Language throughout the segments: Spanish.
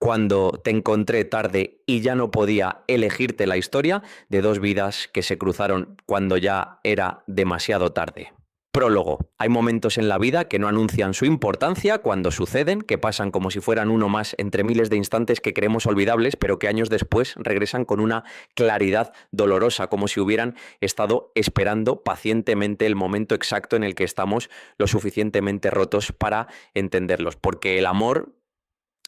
cuando te encontré tarde y ya no podía elegirte la historia de dos vidas que se cruzaron cuando ya era demasiado tarde. Prólogo. Hay momentos en la vida que no anuncian su importancia cuando suceden, que pasan como si fueran uno más entre miles de instantes que creemos olvidables, pero que años después regresan con una claridad dolorosa, como si hubieran estado esperando pacientemente el momento exacto en el que estamos lo suficientemente rotos para entenderlos. Porque el amor,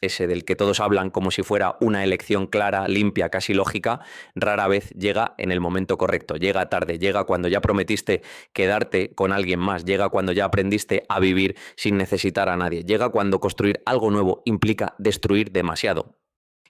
ese del que todos hablan como si fuera una elección clara, limpia, casi lógica, rara vez llega en el momento correcto, llega tarde, llega cuando ya prometiste quedarte con alguien más, llega cuando ya aprendiste a vivir sin necesitar a nadie, llega cuando construir algo nuevo implica destruir demasiado.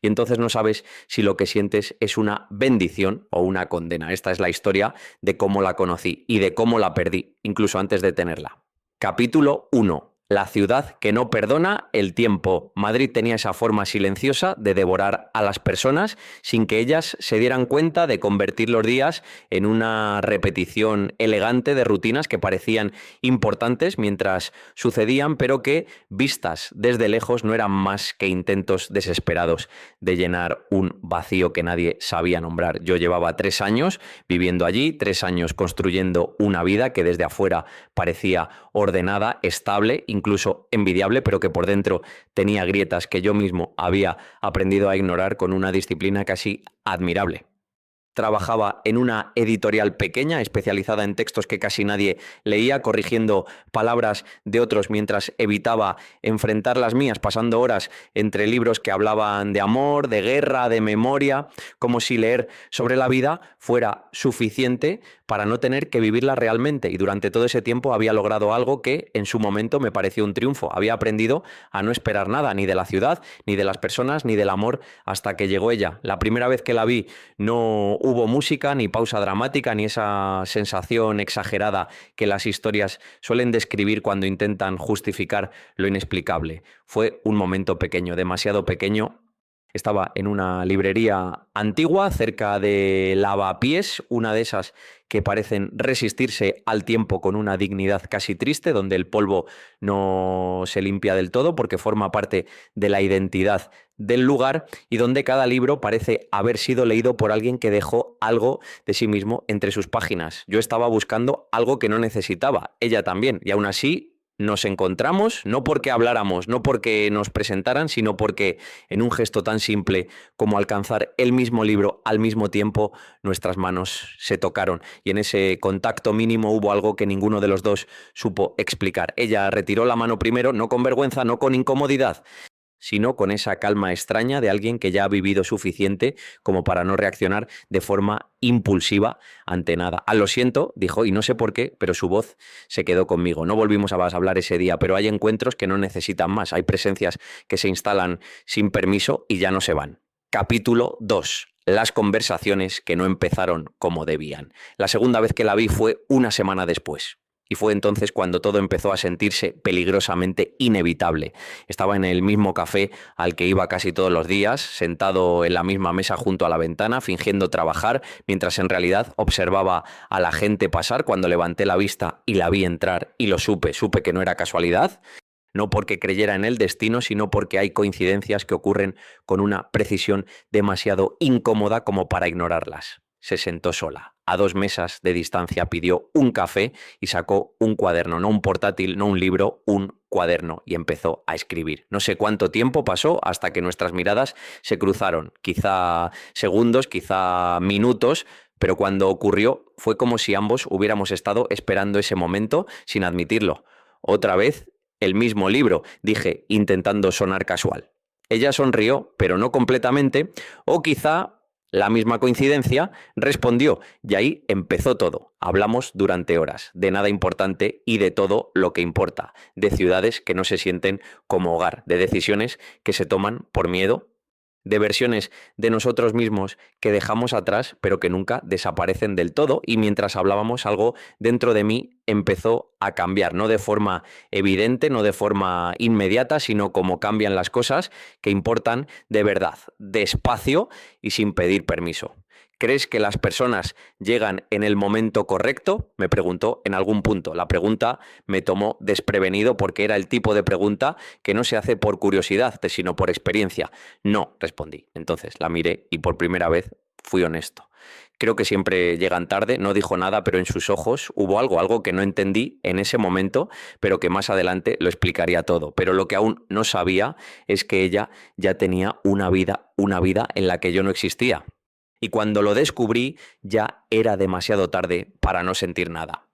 Y entonces no sabes si lo que sientes es una bendición o una condena. Esta es la historia de cómo la conocí y de cómo la perdí, incluso antes de tenerla. Capítulo 1. La ciudad que no perdona el tiempo. Madrid tenía esa forma silenciosa de devorar a las personas sin que ellas se dieran cuenta, de convertir los días en una repetición elegante de rutinas que parecían importantes mientras sucedían, pero que, vistas desde lejos, no eran más que intentos desesperados de llenar un vacío que nadie sabía nombrar. Yo llevaba 3 años viviendo allí, 3 años construyendo una vida que desde afuera parecía ordenada, estable, incluso envidiable, pero que por dentro tenía grietas que yo mismo había aprendido a ignorar con una disciplina casi admirable. Trabajaba en una editorial pequeña, especializada en textos que casi nadie leía, corrigiendo palabras de otros mientras evitaba enfrentar las mías, pasando horas entre libros que hablaban de amor, de guerra, de memoria, como si leer sobre la vida fuera suficiente para no tener que vivirla realmente. Y durante todo ese tiempo había logrado algo que en su momento me pareció un triunfo. Había aprendido a no esperar nada, ni de la ciudad, ni de las personas, ni del amor, hasta que llegó ella. La primera vez que la vi no hubo música, ni pausa dramática, ni esa sensación exagerada que las historias suelen describir cuando intentan justificar lo inexplicable. Fue un momento pequeño, demasiado pequeño. Estaba en una librería antigua, cerca de Lavapiés, una de esas que parecen resistirse al tiempo con una dignidad casi triste, donde el polvo no se limpia del todo porque forma parte de la identidad del lugar y donde cada libro parece haber sido leído por alguien que dejó algo de sí mismo entre sus páginas. Yo estaba buscando algo que no necesitaba, ella también, y aún así nos encontramos, no porque habláramos, no porque nos presentaran, sino porque en un gesto tan simple como alcanzar el mismo libro al mismo tiempo, nuestras manos se tocaron y en ese contacto mínimo hubo algo que ninguno de los dos supo explicar. Ella retiró la mano primero, no con vergüenza, no con incomodidad, sino con esa calma extraña de alguien que ya ha vivido suficiente como para no reaccionar de forma impulsiva ante nada. Lo siento, dijo, y no sé por qué, pero su voz se quedó conmigo. No volvimos a hablar ese día, pero hay encuentros que no necesitan más. Hay presencias que se instalan sin permiso y ya no se van. Capítulo 2. Las conversaciones que no empezaron como debían. La segunda vez que la vi fue una semana después. Y fue entonces cuando todo empezó a sentirse peligrosamente inevitable. Estaba en el mismo café al que iba casi todos los días, sentado en la misma mesa junto a la ventana, fingiendo trabajar, mientras en realidad observaba a la gente pasar. Cuando levanté la vista y la vi entrar y lo supe que no era casualidad. No porque creyera en el destino, sino porque hay coincidencias que ocurren con una precisión demasiado incómoda como para ignorarlas. Se sentó sola. A 2 mesas de distancia pidió un café y sacó un cuaderno, no un portátil, no un libro, un cuaderno, y empezó a escribir. No sé cuánto tiempo pasó hasta que nuestras miradas se cruzaron, quizá segundos, quizá minutos, pero cuando ocurrió fue como si ambos hubiéramos estado esperando ese momento sin admitirlo. Otra vez el mismo libro, dije, intentando sonar casual. Ella sonrió, pero no completamente, o quizá la misma coincidencia, respondió, y ahí empezó todo. Hablamos durante horas, de nada importante y de todo lo que importa, de ciudades que no se sienten como hogar, de decisiones que se toman por miedo, de versiones de nosotros mismos que dejamos atrás pero que nunca desaparecen del todo, y mientras hablábamos algo dentro de mí empezó a cambiar, no de forma evidente, no de forma inmediata, sino como cambian las cosas que importan de verdad, despacio y sin pedir permiso. ¿Crees que las personas llegan en el momento correcto? Me preguntó en algún punto. La pregunta me tomó desprevenido porque era el tipo de pregunta que no se hace por curiosidad, sino por experiencia. No, respondí. Entonces la miré y por primera vez fui honesto. Creo que siempre llegan tarde, no dijo nada, pero en sus ojos hubo algo que no entendí en ese momento, pero que más adelante lo explicaría todo. Pero lo que aún no sabía es que ella ya tenía una vida en la que yo no existía. Y cuando lo descubrí, ya era demasiado tarde para no sentir nada.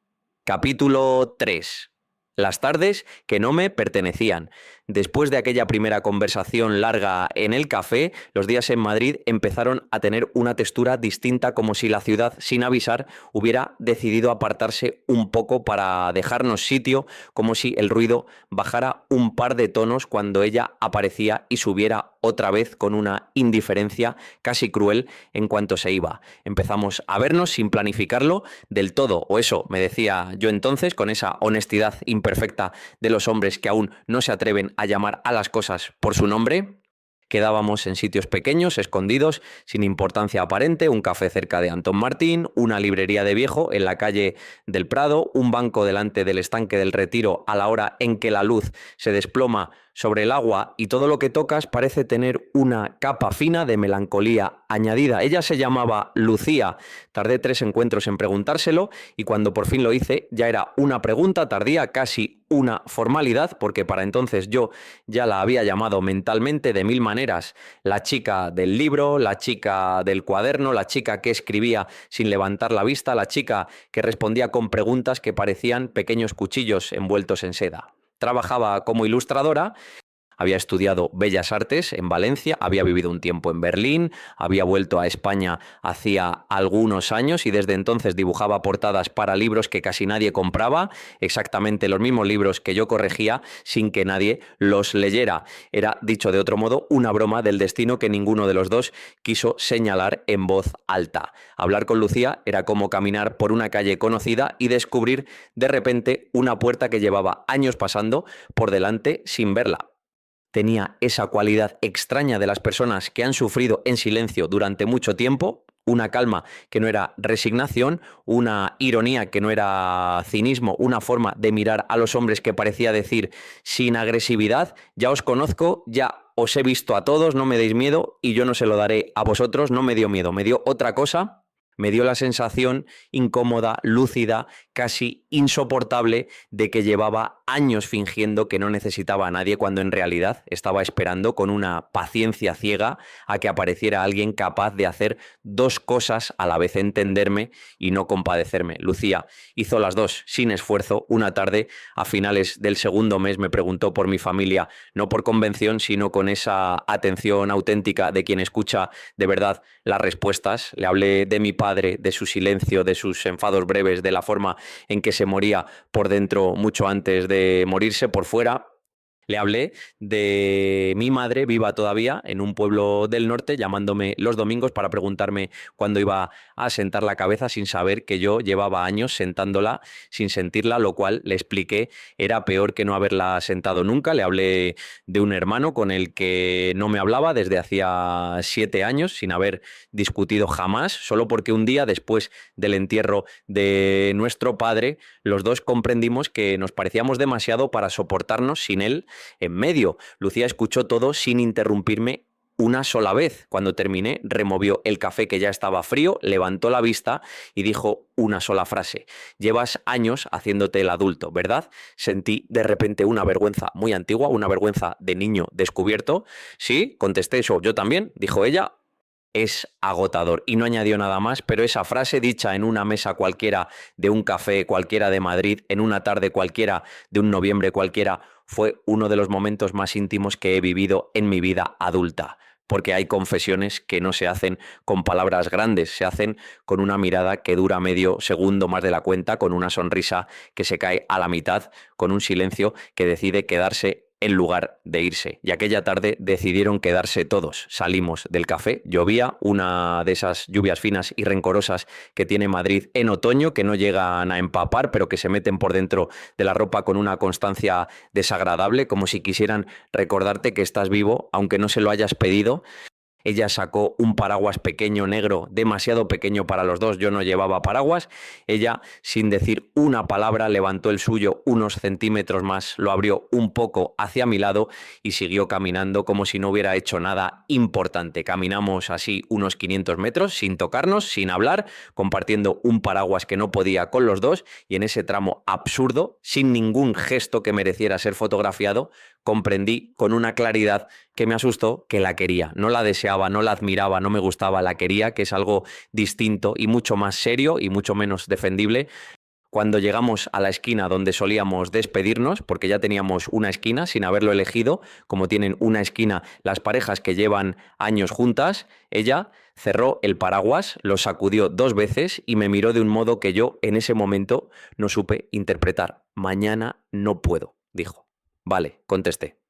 Capítulo 3. Las tardes que no me pertenecían. Después de aquella primera conversación larga en el café, los días en Madrid empezaron a tener una textura distinta, como si la ciudad, sin avisar, hubiera decidido apartarse un poco para dejarnos sitio, como si el ruido bajara un par de tonos cuando ella aparecía y subiera otra vez con una indiferencia casi cruel en cuanto se iba. Empezamos a vernos sin planificarlo del todo, o eso me decía yo entonces, con esa honestidad imperfecta de los hombres que aún no se atreven a llamar a las cosas por su nombre. Quedábamos en sitios pequeños, escondidos, sin importancia aparente, un café cerca de Antón Martín, una librería de viejo en la calle del Prado, un banco delante del estanque del Retiro a la hora en que la luz se desploma sobre el agua y todo lo que tocas parece tener una capa fina de melancolía añadida. Ella se llamaba Lucía. Tardé 3 encuentros en preguntárselo y cuando por fin lo hice ya era una pregunta tardía, casi una formalidad, porque para entonces yo ya la había llamado mentalmente de mil maneras. La chica del libro, la chica del cuaderno, la chica que escribía sin levantar la vista, la chica que respondía con preguntas que parecían pequeños cuchillos envueltos en seda. Trabajaba como ilustradora. Había estudiado Bellas Artes en Valencia, había vivido un tiempo en Berlín, había vuelto a España hacía algunos años y desde entonces dibujaba portadas para libros que casi nadie compraba, exactamente los mismos libros que yo corregía sin que nadie los leyera. Era, dicho de otro modo, una broma del destino que ninguno de los dos quiso señalar en voz alta. Hablar con Lucía era como caminar por una calle conocida y descubrir de repente una puerta que llevaba años pasando por delante sin verla. Tenía esa cualidad extraña de las personas que han sufrido en silencio durante mucho tiempo, una calma que no era resignación, una ironía que no era cinismo, una forma de mirar a los hombres que parecía decir sin agresividad: ya os conozco, ya os he visto a todos, no me deis miedo y yo no se lo daré a vosotros. No me dio miedo, me dio otra cosa. Me dio la sensación incómoda, lúcida, casi insoportable de que llevaba años fingiendo que no necesitaba a nadie cuando en realidad estaba esperando con una paciencia ciega a que apareciera alguien capaz de hacer dos cosas a la vez: entenderme y no compadecerme. Lucía hizo las dos sin esfuerzo. Una tarde, a finales del segundo mes, me preguntó por mi familia, no por convención, sino con esa atención auténtica de quien escucha de verdad las respuestas. Le hablé de mi padre, de su silencio, de sus enfados breves, de la forma en que se moría por dentro mucho antes de morirse por fuera. Le hablé de mi madre, viva todavía, en un pueblo del norte, llamándome los domingos para preguntarme cuándo iba a sentar la cabeza, sin saber que yo llevaba años sentándola sin sentirla, lo cual le expliqué era peor que no haberla sentado nunca. Le hablé de un hermano con el que no me hablaba desde hacía 7 años, sin haber discutido jamás, solo porque un día, después del entierro de nuestro padre, los dos comprendimos que nos parecíamos demasiado para soportarnos sin él en medio. Lucía escuchó todo sin interrumpirme una sola vez. Cuando terminé, removió el café que ya estaba frío, levantó la vista y dijo una sola frase: llevas años haciéndote el adulto, ¿verdad? Sentí de repente una vergüenza muy antigua, una vergüenza de niño descubierto. Sí, contesté eso, yo también, dijo ella. Es agotador. Y no añadió nada más, pero esa frase dicha en una mesa cualquiera de un café cualquiera de Madrid, en una tarde cualquiera de un noviembre cualquiera, fue uno de los momentos más íntimos que he vivido en mi vida adulta. Porque hay confesiones que no se hacen con palabras grandes, se hacen con una mirada que dura medio segundo más de la cuenta, con una sonrisa que se cae a la mitad, con un silencio que decide quedarse en lugar de irse. Y aquella tarde decidieron quedarse todos. Salimos del café, llovía, una de esas lluvias finas y rencorosas que tiene Madrid en otoño, que no llegan a empapar, pero que se meten por dentro de la ropa con una constancia desagradable, como si quisieran recordarte que estás vivo, aunque no se lo hayas pedido. Ella sacó un paraguas pequeño negro, demasiado pequeño para los dos, yo no llevaba paraguas. Ella, sin decir una palabra, levantó el suyo unos centímetros más, lo abrió un poco hacia mi lado y siguió caminando como si no hubiera hecho nada importante. Caminamos así unos 500 metros sin tocarnos, sin hablar, compartiendo un paraguas que no podía con los dos, y en ese tramo absurdo, sin ningún gesto que mereciera ser fotografiado, comprendí con una claridad que me asustó que la quería. No la deseaba, no la admiraba, no me gustaba, la quería, que es algo distinto y mucho más serio y mucho menos defendible. Cuando llegamos a la esquina donde solíamos despedirnos, porque ya teníamos una esquina sin haberlo elegido, como tienen una esquina las parejas que llevan años juntas, ella cerró el paraguas, lo sacudió 2 veces y me miró de un modo que yo en ese momento no supe interpretar. Mañana no puedo, dijo. Vale, contesté.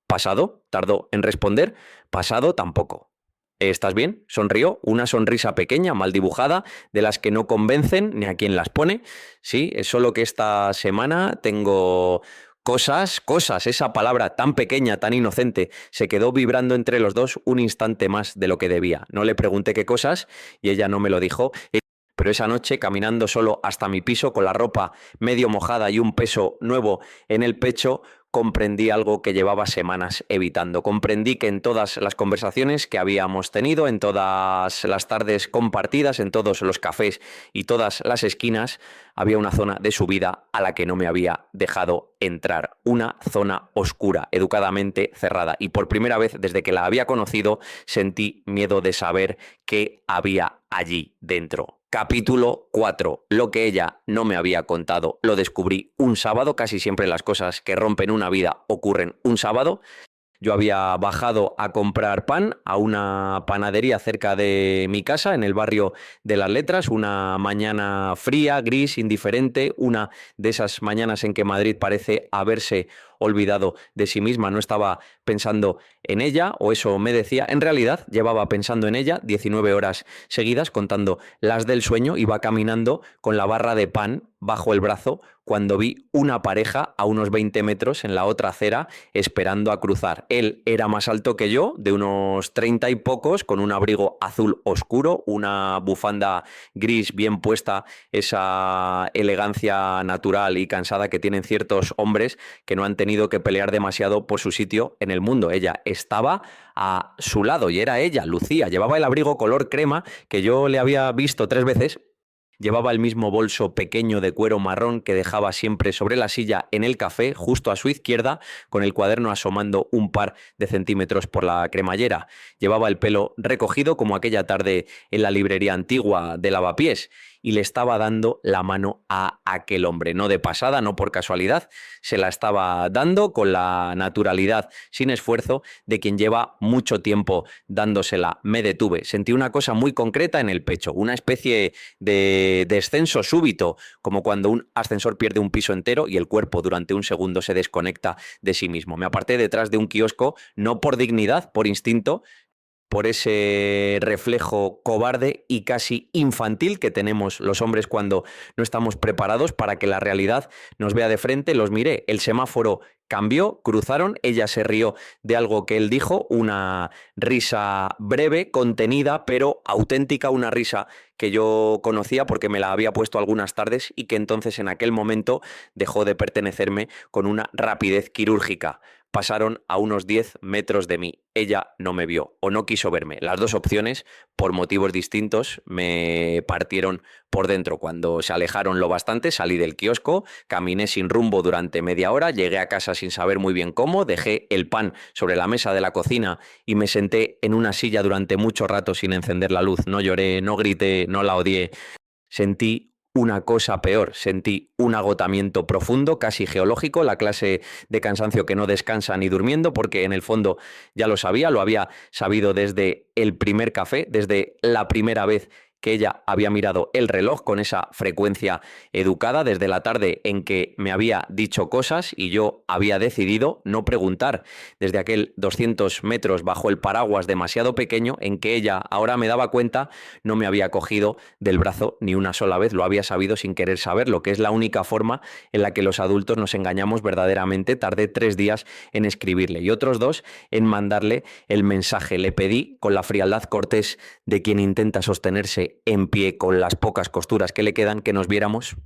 ¿Pasado? Tardó en responder. Pasado tampoco. ¿Estás bien? Sonrió, una sonrisa pequeña, mal dibujada, de las que no convencen ni a quien las pone. Sí, es solo que esta semana tengo cosas, esa palabra tan pequeña, tan inocente, se quedó vibrando entre los dos un instante más de lo que debía. No le pregunté qué cosas y ella no me lo dijo. Pero esa noche, caminando solo hasta mi piso, con la ropa medio mojada y un peso nuevo en el pecho, comprendí algo que llevaba semanas evitando. Comprendí que en todas las conversaciones que habíamos tenido, en todas las tardes compartidas, en todos los cafés y todas las esquinas, había una zona de su vida a la que no me había dejado entrar. Una zona oscura, educadamente cerrada. Y por primera vez desde que la había conocido, sentí miedo de saber qué había allí dentro. Capítulo 4. Lo que ella no me había contado lo descubrí un sábado. Casi siempre las cosas que rompen una vida ocurren un sábado. Yo había bajado a comprar pan a una panadería cerca de mi casa, en el barrio de Las Letras, una mañana fría, gris, indiferente, una de esas mañanas en que Madrid parece haberse olvidado de sí misma. No estaba pensando en ella, o eso me decía. En realidad llevaba pensando en ella 19 horas seguidas, contando las del sueño. Iba caminando con la barra de pan bajo el brazo cuando vi una pareja a unos 20 metros en la otra acera esperando a cruzar. Él era más alto que yo, de unos 30 y pocos, con un abrigo azul oscuro, una bufanda gris bien puesta, esa elegancia natural y cansada que tienen ciertos hombres que no han tenido que pelear demasiado por su sitio en el mundo. Ella estaba a su lado y era ella, Lucía. Llevaba el abrigo color crema que yo le había visto 3 veces. Llevaba el mismo bolso pequeño de cuero marrón que dejaba siempre sobre la silla en el café, justo a su izquierda, con el cuaderno asomando un par de centímetros por la cremallera. Llevaba el pelo recogido como aquella tarde en la librería antigua de Lavapiés, y le estaba dando la mano a aquel hombre. No de pasada, no por casualidad, se la estaba dando con la naturalidad, sin esfuerzo, de quien lleva mucho tiempo dándosela. Me detuve, sentí una cosa muy concreta en el pecho, una especie de descenso súbito, como cuando un ascensor pierde un piso entero y el cuerpo durante un segundo se desconecta de sí mismo. Me aparté detrás de un kiosco, no por dignidad, por instinto, por ese reflejo cobarde y casi infantil que tenemos los hombres cuando no estamos preparados para que la realidad nos vea de frente. Los miré, el semáforo cambió, cruzaron, ella se rió de algo que él dijo, una risa breve, contenida, pero auténtica, una risa que yo conocía porque me la había puesto algunas tardes y que entonces en aquel momento dejó de pertenecerme con una rapidez quirúrgica. Pasaron a unos 10 metros de mí. Ella no me vio o no quiso verme. Las dos opciones, por motivos distintos, me partieron por dentro. Cuando se alejaron lo bastante, salí del kiosco, caminé sin rumbo durante media hora, llegué a casa sin saber muy bien cómo, dejé el pan sobre la mesa de la cocina y me senté en una silla durante mucho rato sin encender la luz. No lloré, no grité, no la odié. Sentí una cosa peor, sentí un agotamiento profundo, casi geológico, la clase de cansancio que no descansa ni durmiendo, porque en el fondo ya lo sabía, lo había sabido desde el primer café, desde la primera vez que ella había mirado el reloj con esa frecuencia educada desde la tarde en que me había dicho cosas y yo había decidido no preguntar desde aquel 200 metros bajo el paraguas demasiado pequeño en que ella, ahora me daba cuenta, no me había cogido del brazo ni una sola vez, lo había sabido sin querer saberlo, que es la única forma en la que los adultos nos engañamos verdaderamente. Tardé 3 días en escribirle y otros 2 en mandarle el mensaje. Le pedí, con la frialdad cortés de quien intenta sostenerse en pie con las pocas costuras que le quedan, que nos viéramos.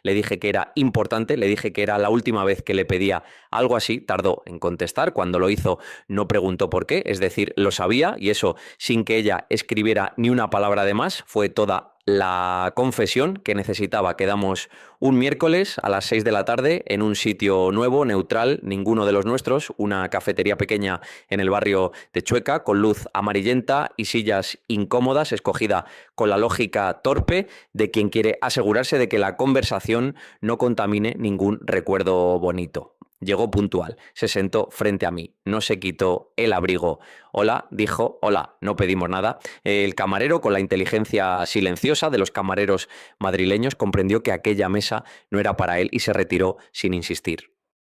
Le dije que era importante, le dije que era la última vez que le pedía algo así. Tardó en contestar. Cuando lo hizo no preguntó por qué, es decir, lo sabía, y eso sin que ella escribiera ni una palabra de más. Fue toda la confesión que necesitaba. Quedamos un miércoles a las 6 de la tarde en un sitio nuevo, neutral, ninguno de los nuestros, una cafetería pequeña en el barrio de Chueca, con luz amarillenta y sillas incómodas, escogida con la lógica torpe de quien quiere asegurarse de que la conversación no contamine ningún recuerdo bonito. Llegó puntual, se sentó frente a mí, no se quitó el abrigo. Hola, dijo, hola, no pedimos nada. El camarero, con la inteligencia silenciosa de los camareros madrileños, comprendió que aquella mesa no era para él y se retiró sin insistir.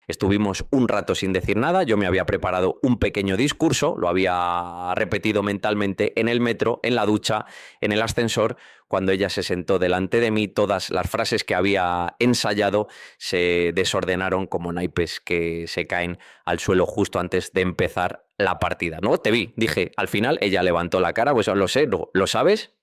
Estuvimos un rato sin decir nada, yo me había preparado un pequeño discurso, lo había repetido mentalmente en el metro, en la ducha, en el ascensor. Cuando ella se sentó delante de mí, todas las frases que había ensayado se desordenaron como naipes que se caen al suelo justo antes de empezar la partida. No, te vi, dije. Al final ella levantó la cara, pues lo sé, ¿lo sabes?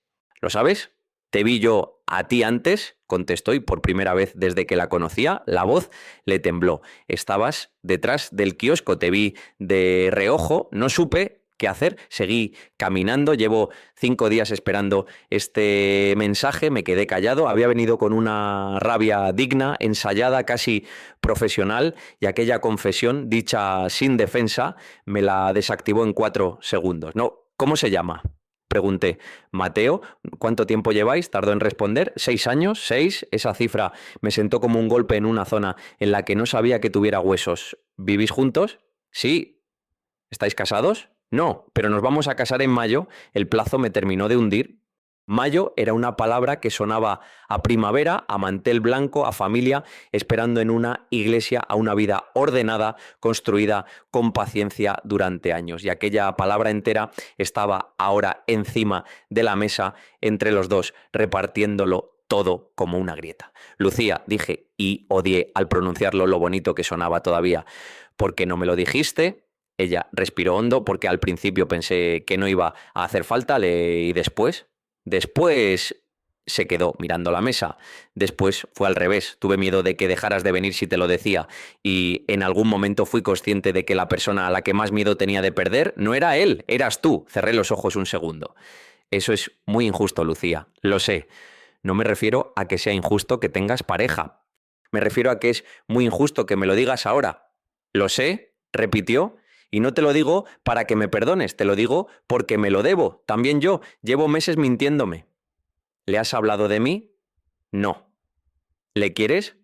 ¿Lo sabes? Te vi yo a ti antes, contestó, y por primera vez desde que la conocía, la voz le tembló. Estabas detrás del kiosco, te vi de reojo, no supe qué hacer, seguí caminando, llevo 5 días esperando este mensaje, me quedé callado, había venido con una rabia digna, ensayada, casi profesional, y aquella confesión, dicha sin defensa, me la desactivó en 4 segundos. No, ¿cómo se llama? Pregunté. Mateo, ¿cuánto tiempo lleváis? Tardó en responder. 6 años, 6. Esa cifra me sentó como un golpe en una zona en la que no sabía que tuviera huesos. ¿Vivís juntos? Sí. ¿Estáis casados? No, pero nos vamos a casar en mayo. El plazo me terminó de hundir. Mayo era una palabra que sonaba a primavera, a mantel blanco, a familia, esperando en una iglesia a una vida ordenada, construida con paciencia durante años. Y aquella palabra entera estaba ahora encima de la mesa entre los dos, repartiéndolo todo como una grieta. Lucía, dije, y odié al pronunciarlo lo bonito que sonaba todavía. ¿Por qué no me lo dijiste? Ella respiró hondo porque al principio pensé que no iba a hacer falta y después se quedó mirando la mesa. Después fue al revés. Tuve miedo de que dejaras de venir si te lo decía. Y en algún momento fui consciente de que la persona a la que más miedo tenía de perder no era él, eras tú. Cerré los ojos un segundo. Eso es muy injusto, Lucía. Lo sé. No me refiero a que sea injusto que tengas pareja. Me refiero a que es muy injusto que me lo digas ahora. Lo sé, repitió. Y no te lo digo para que me perdones, te lo digo porque me lo debo. También yo llevo meses mintiéndome. ¿Le has hablado de mí? No. ¿Le quieres?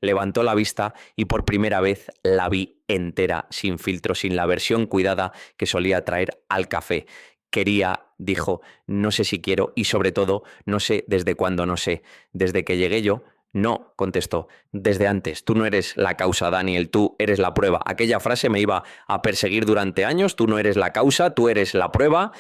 Levantó la vista y por primera vez la vi entera, sin filtro, sin la versión cuidada que solía traer al café. Quería, dijo, no sé si quiero y sobre todo no sé desde cuándo no sé. Desde que llegué yo. No, contestó, desde antes. Tú no eres la causa, Daniel, tú eres la prueba. Aquella frase me iba a perseguir durante años. Tú no eres la causa, tú eres la prueba.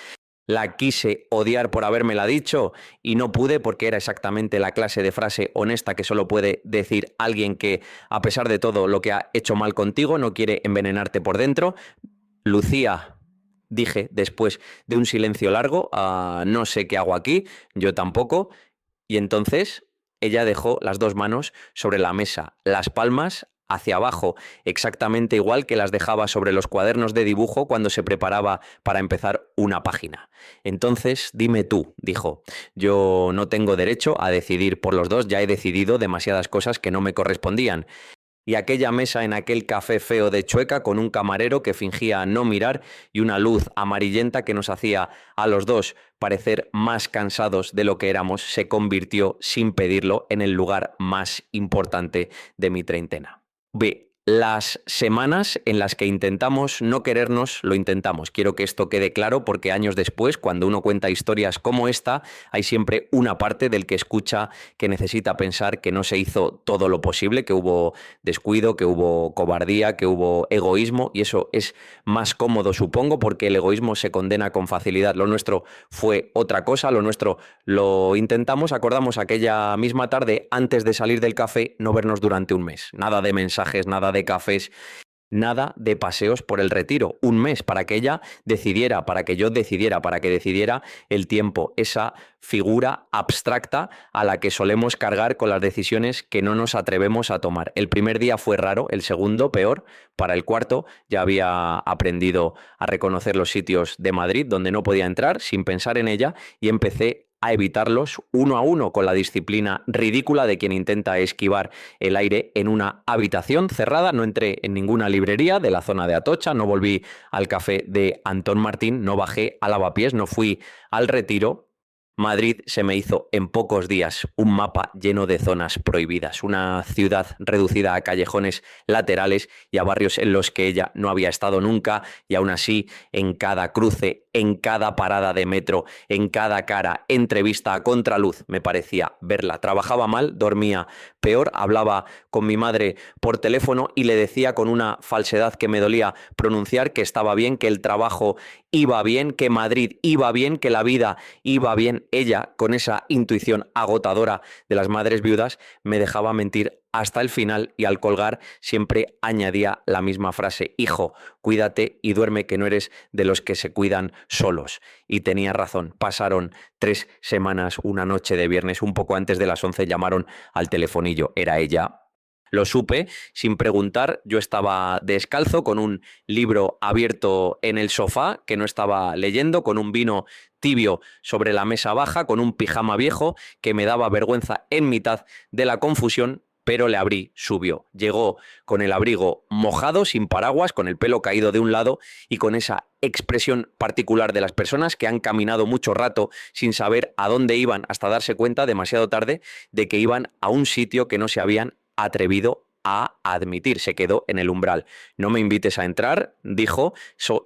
La quise odiar por habérmela dicho y no pude porque era exactamente la clase de frase honesta que solo puede decir alguien que, a pesar de todo lo que ha hecho mal contigo, no quiere envenenarte por dentro. Lucía, dije después de un silencio largo, no sé qué hago aquí, yo tampoco. Y entonces ella dejó las 2 manos sobre la mesa, las palmas hacia abajo, exactamente igual que las dejaba sobre los cuadernos de dibujo cuando se preparaba para empezar una página. Entonces, dime tú, dijo, yo no tengo derecho a decidir por los dos, ya he decidido demasiadas cosas que no me correspondían. Y aquella mesa en aquel café feo de Chueca con un camarero que fingía no mirar y una luz amarillenta que nos hacía a los dos parecer más cansados de lo que éramos, se convirtió sin pedirlo en el lugar más importante de mi treintena. las semanas en las que intentamos no querernos, lo intentamos. Quiero que esto quede claro porque años después, cuando uno cuenta historias como esta, hay siempre una parte del que escucha que necesita pensar que no se hizo todo lo posible, que hubo descuido, que hubo cobardía, que hubo egoísmo, y eso es más cómodo, supongo, porque el egoísmo se condena con facilidad. Lo nuestro fue otra cosa, lo nuestro lo intentamos. Acordamos aquella misma tarde, antes de salir del café, no vernos durante un mes. Nada de mensajes, nada de cafés, nada de paseos por el Retiro. Un mes para que ella decidiera, para que yo decidiera, para que decidiera el tiempo. Esa figura abstracta a la que solemos cargar con las decisiones que no nos atrevemos a tomar. El primer día fue raro, el segundo peor. Para el cuarto ya había aprendido a reconocer los sitios de Madrid donde no podía entrar sin pensar en ella, y empecé a evitarlos uno a uno con la disciplina ridícula de quien intenta esquivar el aire en una habitación cerrada. No entré en ninguna librería de la zona de Atocha, no volví al café de Antón Martín, no bajé a Lavapiés, no fui al Retiro. Madrid se me hizo en pocos días un mapa lleno de zonas prohibidas, una ciudad reducida a callejones laterales y a barrios en los que ella no había estado nunca, y aún así, en cada cruce, en cada parada de metro, en cada cara, entrevista a contraluz, me parecía verla. Trabajaba mal, dormía peor, hablaba con mi madre por teléfono y le decía con una falsedad que me dolía pronunciar que estaba bien, que el trabajo iba bien, que Madrid iba bien, que la vida iba bien. Ella, con esa intuición agotadora de las madres viudas, me dejaba mentir hasta el final, y al colgar siempre añadía la misma frase: hijo, cuídate y duerme, que no eres de los que se cuidan solos. Y tenía razón. Pasaron 3 semanas, una noche de viernes, un poco antes de las 11, llamaron al telefonillo. Era ella. Lo supe sin preguntar. Yo estaba descalzo, con un libro abierto en el sofá que no estaba leyendo, con un vino tibio sobre la mesa baja, con un pijama viejo que me daba vergüenza en mitad de la confusión, pero le abrí, subió. Llegó con el abrigo mojado, sin paraguas, con el pelo caído de un lado y con esa expresión particular de las personas que han caminado mucho rato sin saber a dónde iban, hasta darse cuenta demasiado tarde de que iban a un sitio que no se habían atrevido a admitir. Se quedó en el umbral. No me invites a entrar, dijo.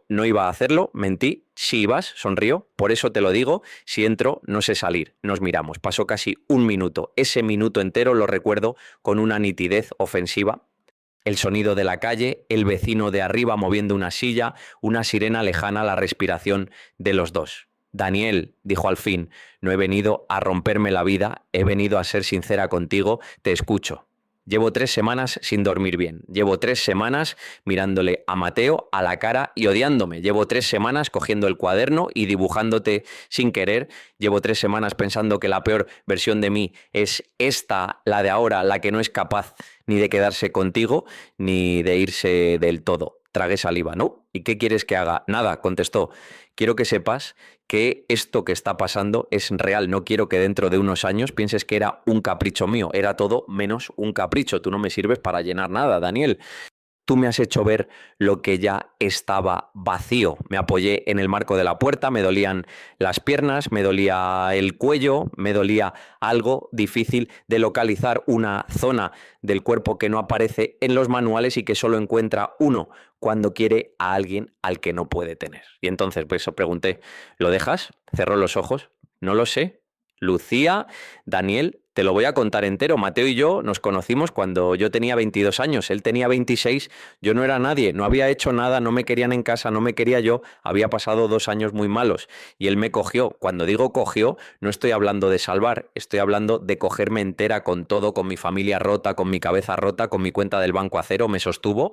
No iba a hacerlo, mentí. Si ibas, sonrió. Por eso te lo digo, si entro no sé salir. Nos miramos. Pasó casi un minuto. Ese minuto entero lo recuerdo con una nitidez ofensiva. El sonido de la calle, el vecino de arriba moviendo una silla, una sirena lejana, la respiración de los dos. Daniel, dijo al fin, no he venido a romperme la vida, he venido a ser sincera contigo, te escucho. Llevo 3 semanas sin dormir bien. Llevo 3 semanas mirándole a Mateo a la cara y odiándome. Llevo 3 semanas cogiendo el cuaderno y dibujándote sin querer. Llevo 3 semanas pensando que la peor versión de mí es esta, la de ahora, la que no es capaz ni de quedarse contigo ni de irse del todo. Tragué saliva, ¿no? ¿Y qué quieres que haga? Nada, contestó. Quiero que sepas que esto que está pasando es real. No quiero que dentro de unos años pienses que era un capricho mío. Era todo menos un capricho. Tú no me sirves para llenar nada, Daniel. Tú me has hecho ver lo que ya estaba vacío. Me apoyé en el marco de la puerta, me dolían las piernas, me dolía el cuello, me dolía algo difícil de localizar, una zona del cuerpo que no aparece en los manuales y que solo encuentra uno cuando quiere a alguien al que no puede tener. Y entonces pues pregunté, ¿lo dejas? Cerró los ojos. No lo sé. Lucía, Daniel, te lo voy a contar entero. Mateo y yo nos conocimos cuando yo tenía 22 años, él tenía 26, yo no era nadie, no había hecho nada, no me querían en casa, no me quería yo, había pasado 2 años muy malos y él me cogió. Cuando digo cogió, no estoy hablando de salvar, estoy hablando de cogerme entera con todo, con mi familia rota, con mi cabeza rota, con mi cuenta del banco a cero, me sostuvo.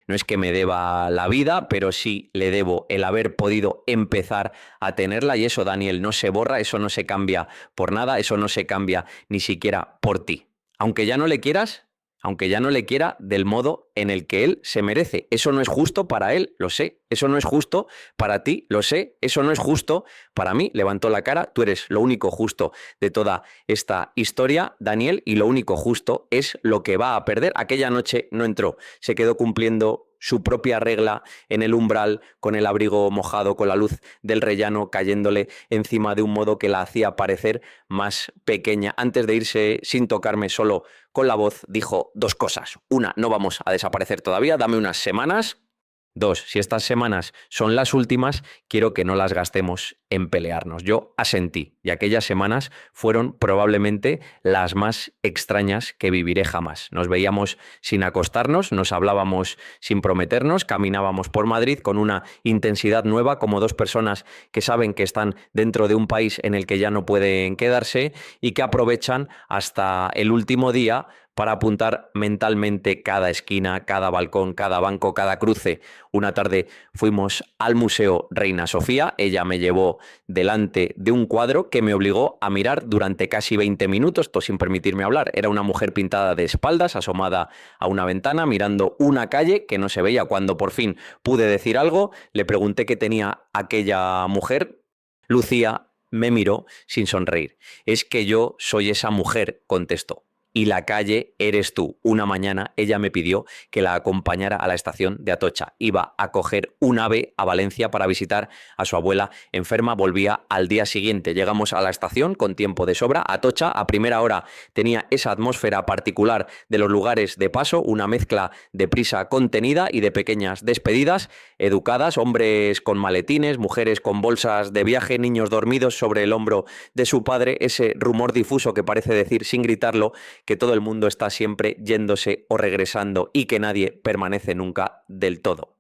No es que me deba la vida, pero sí le debo el haber podido empezar a tenerla, y eso, Daniel, no se borra, eso no se cambia por nada, eso no se cambia ni siquiera por ti. Aunque ya no le quieras, aunque ya no le quiera del modo en el que él se merece. Eso no es justo para él, lo sé. Eso no es justo para ti, lo sé. Eso no es justo para mí. Levantó la cara. Tú eres lo único justo de toda esta historia, Daniel, y lo único justo es lo que va a perder. Aquella noche no entró. Se quedó cumpliendo su propia regla en el umbral, con el abrigo mojado, con la luz del rellano cayéndole encima de un modo que la hacía parecer más pequeña. Antes de irse sin tocarme, solo con la voz, dijo dos cosas. Una, no vamos a desaparecer todavía, dame unas semanas. Dos, si estas semanas son las últimas, quiero que no las gastemos en pelearnos. Yo asentí y aquellas semanas fueron probablemente las más extrañas que viviré jamás. Nos veíamos sin acostarnos, nos hablábamos sin prometernos, caminábamos por Madrid con una intensidad nueva, como dos personas que saben que están dentro de un país en el que ya no pueden quedarse y que aprovechan hasta el último día para apuntar mentalmente cada esquina, cada balcón, cada banco, cada cruce. Una tarde fuimos al Museo Reina Sofía, ella me llevó delante de un cuadro que me obligó a mirar durante casi 20 minutos, todo sin permitirme hablar. Era una mujer pintada de espaldas, asomada a una ventana, mirando una calle que no se veía. Cuando por fin pude decir algo, le pregunté qué tenía aquella mujer. Lucía me miró sin sonreír. Es que yo soy esa mujer, contestó. Y la calle eres tú. Una mañana ella me pidió que la acompañara a la estación de Atocha. Iba a coger un AVE a Valencia para visitar a su abuela enferma. Volvía al día siguiente. Llegamos a la estación con tiempo de sobra. Atocha a primera hora tenía esa atmósfera particular de los lugares de paso, una mezcla de prisa contenida y de pequeñas despedidas educadas, hombres con maletines, mujeres con bolsas de viaje, niños dormidos sobre el hombro de su padre, ese rumor difuso que parece decir sin gritarlo que todo el mundo está siempre yéndose o regresando y que nadie permanece nunca del todo.